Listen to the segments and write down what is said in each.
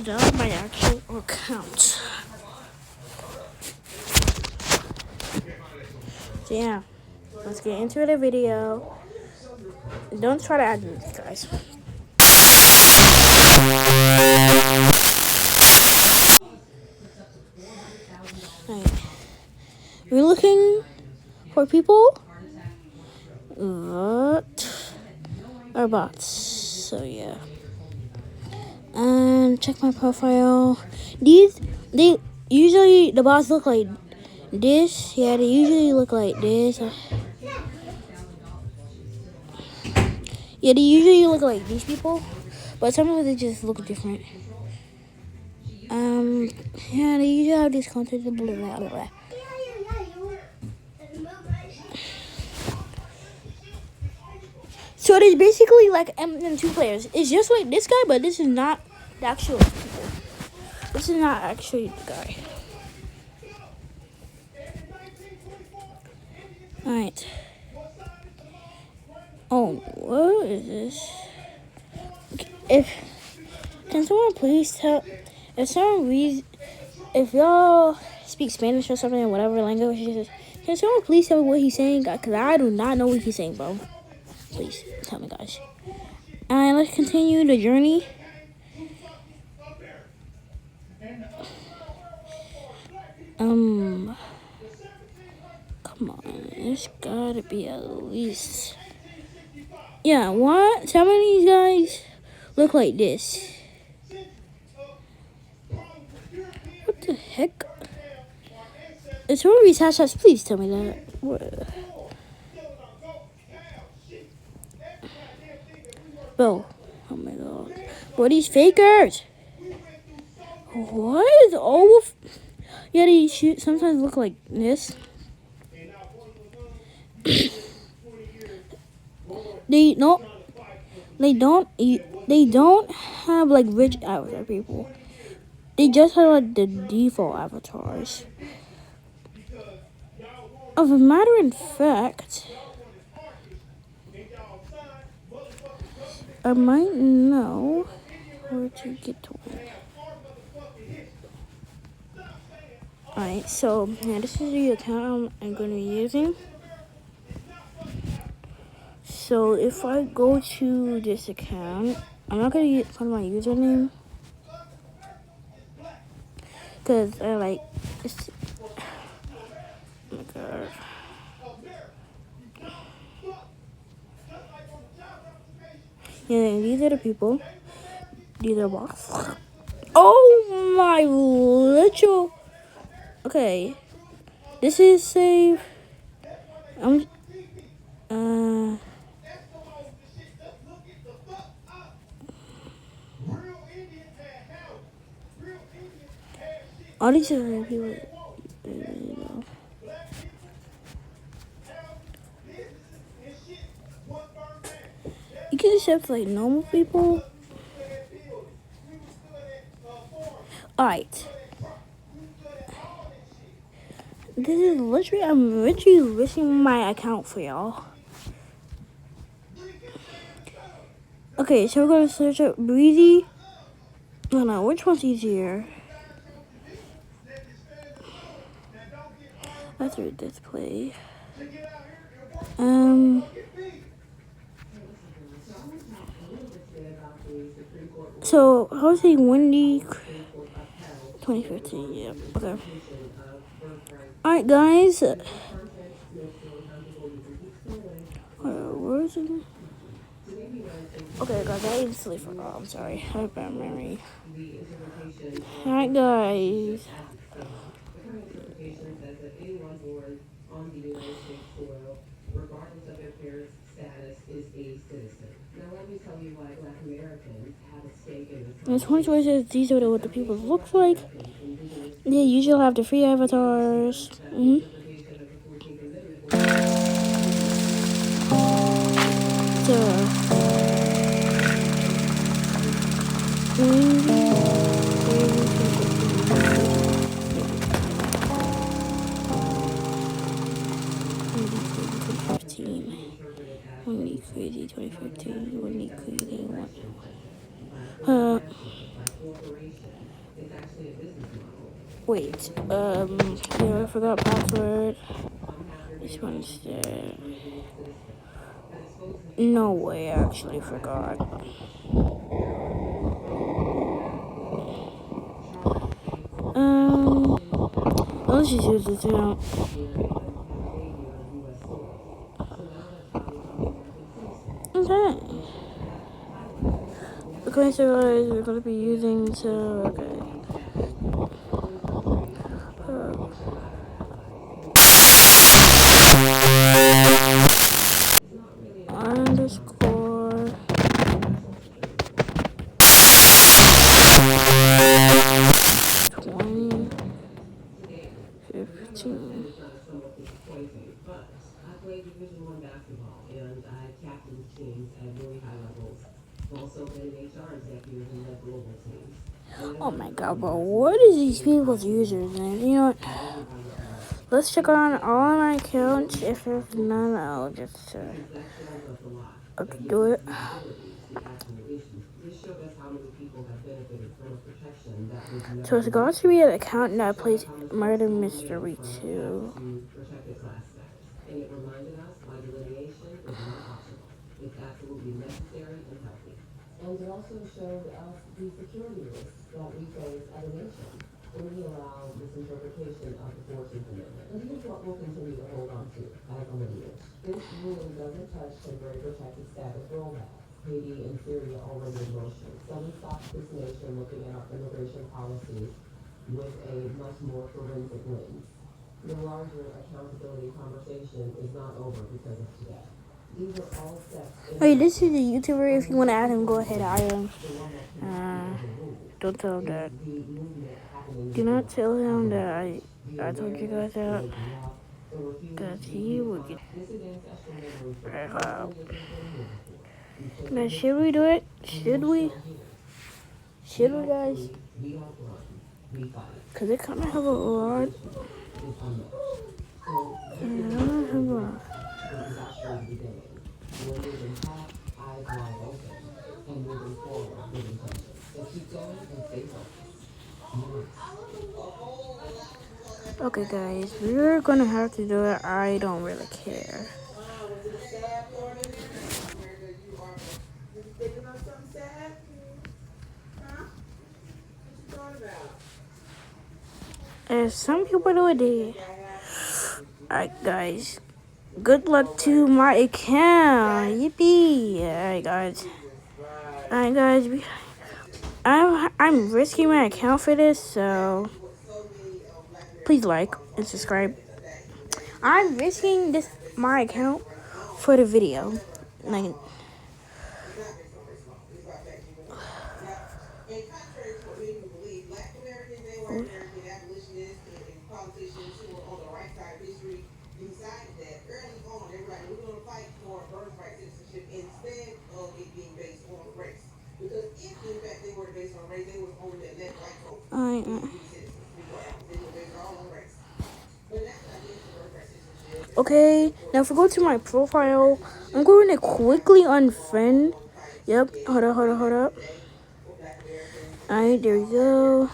is not my actual account. So yeah, let's get into the video. Don't try to add me, guys. Right. We're looking for people that are bots. So yeah. And check my profile. They usually, the bots look like this. Yeah, they usually look like this. Yeah, they usually look like these people, but sometimes they just look different. Yeah, they usually have this content. Blah, blah, blah, blah. So it is basically like M2 players. It's just like this guy, but this is not the actual people. This is not actually the guy. Alright. Oh, what is this? Can someone please tell, if y'all speak Spanish or something, whatever language it is, can someone please tell me what he's saying? Because I do not know what he's saying, bro. Please tell me, guys. And let's continue the journey. Come on, there's gotta be at least. Yeah, what? Some of these guys look like this. What the heck? If someone reads hashtags, please tell me that. What? Bro, oh my god. What are these fakers? What is all of... Yeah, they sometimes look like this. They don't have like rich avatar people. They just have like the default avatars. Of a matter of fact, I might know where to get to one. Alright, so yeah, this is the account I'm going to be using. So if I go to this account, I'm not going to put my username because I like this. Oh my god. Yeah, these are the people. These are bots. Oh my literal. Okay. This is safe. All these are people. You can accept like normal people. Alright. This is literally, I'm literally risking my account for y'all. Okay, so we're gonna search up Breezy. I don't know, which one's easier? Let's read this play. So I was saying Wendy 2015, yeah, okay. Alright guys. Where is it? Okay guys, I didn't sleep for I'm sorry. I have bad memory. Alright guys. regardless of their parents' status, is a citizen. Now let me tell you why Black Americans have a stake in this. There's 20 choices. These are what the people look like. They usually have the free avatars. Only crazy 2015. Only crazy one. corporation. It's actually a business model. Wait, yeah, I forgot password. I'm happy to This be one's there. I'm a dual citizen. That exposes me to No way, I actually forgot. Let's just use this now. Okay. Okay, so guys, we're gonna be using okay. Underscore 2015. But I played Division I basketball and I captained teams at very high levels. I've also been an HR executive and led global teams. Oh my god, bro, what is these people's username? You know what? Let's check on all my accounts. If there's none, I'll just do it. So it's got to be an account that plays Murder Mystery 2. And it reminded us why delineation is not optional. It's absolutely necessary and healthy. And it also showed us the security risks that we face as a nation when we allow misinterpretation of the 14th Amendment. And here's what we'll continue to hold on to as a lineage. This ruling doesn't touch temporary protected status rollbacks. Haiti and Syria already in motion. So we stopped this nation looking at our immigration policies with a much more forensic lens. The larger accountability conversation is not over because of today. These are all steps. Wait, this is a YouTuber. If you want to add him, go ahead, add him. Don't tell him that. Do not tell him that I told you guys that. Because he will get. Now, should we do it? Should we? Should we, guys? Because it kind of have a lot. Okay, guys, we're gonna have to do it. I don't really care. As some people do it. Alright, guys. Good luck to my account. Yippee! Alright, guys. I'm risking my account for this, so please like and subscribe. I'm risking my account for the video. Like, okay, now if we go to my profile, I'm going to quickly unfriend. Yep, hold up. Alright, there we go.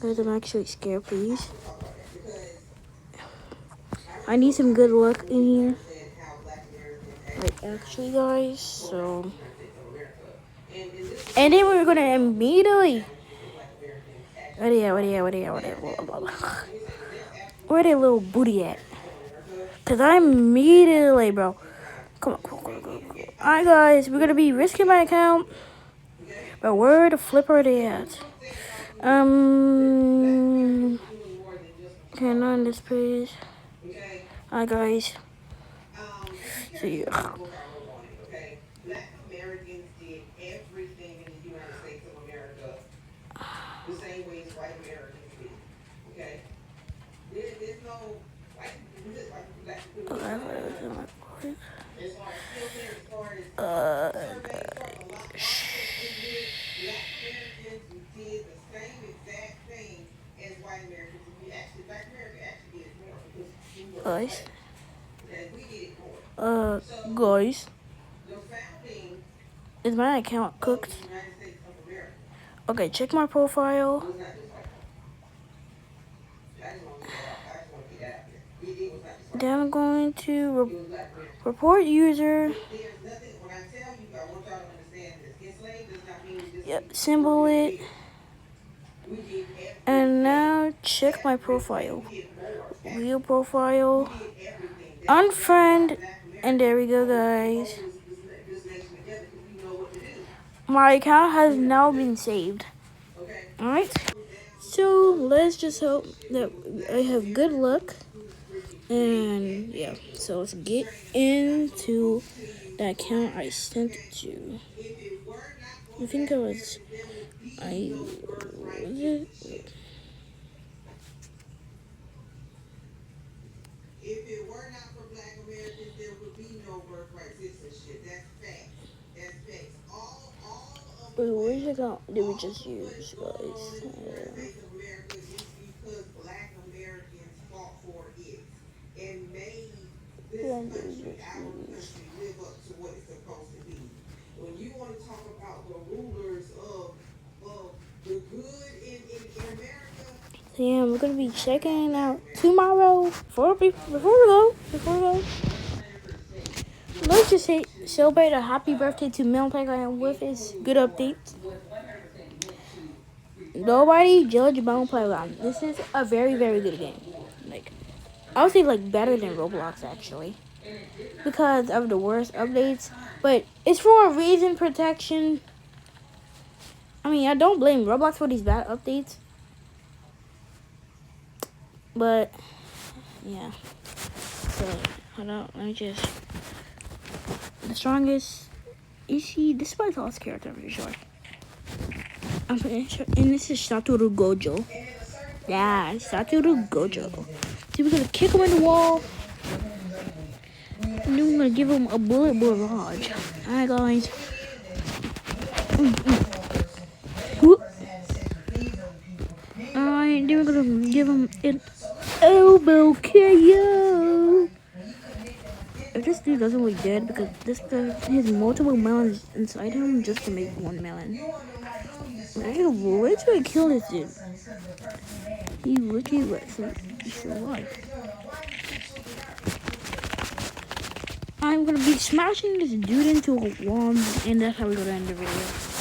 Guys, I'm actually scared, please. I need some good luck in here. Like, actually, guys, so. And then we're gonna immediately. Where that little booty at? Cause I'm immediately, bro. Come on. Alright, guys, we're gonna be risking my account. But where the flip are they at? Okay, not on this page. Alright, guys. See you. The same way as white Americans do. Okay? There's no like black people. As far as black Americans did the same exact thing as white Americans. Black America actually did more because we were Guys. and we did more. Guys. The founding Is my account cooked? of the United States of America. Okay, check my profile. Then I'm going to report user. Yep, symbol it. And now check my profile. View profile. Unfriend. And there we go, guys. My account has now been saved. Alright. So let's just hope that I have good luck. And yeah, so let's get into the account I sent it to. I think it was If it were not for Black Americans, there would be no birthright citizenship. That's fact. That's facts. All of the which account did we just use, guys? States of America is because Black Americans fought for it and made this country, our country, live up to what it's supposed to be. When you want to talk about the rulers of the good in America. So yeah, we're gonna be checking out tomorrow. Before we go, let's just say celebrate a happy birthday to Mel Playground with his good updates. Nobody judge Mel Playground. This is a very, very good game. Like, I would say like better than Roblox actually, because of the worst updates. But it's for a reason, protection. I mean, I don't blame Roblox for these bad updates. But yeah, so hold on, let me just. The strongest is he? This is my tallest character, I'm pretty sure. I'm pretty sure, and this is Satoru Gojo. Yeah, Satoru Gojo. So we're gonna kick him in the wall, and then we're gonna give him a bullet barrage. Alright, guys. Alright, then we're gonna give him an elbow KO. If this dude doesn't look dead, because this guy has multiple melons inside him just to make one melon. We're trying to kill this dude. He literally lets him survive. I'm gonna be smashing this dude into a wall, and that's how we're gonna end the video.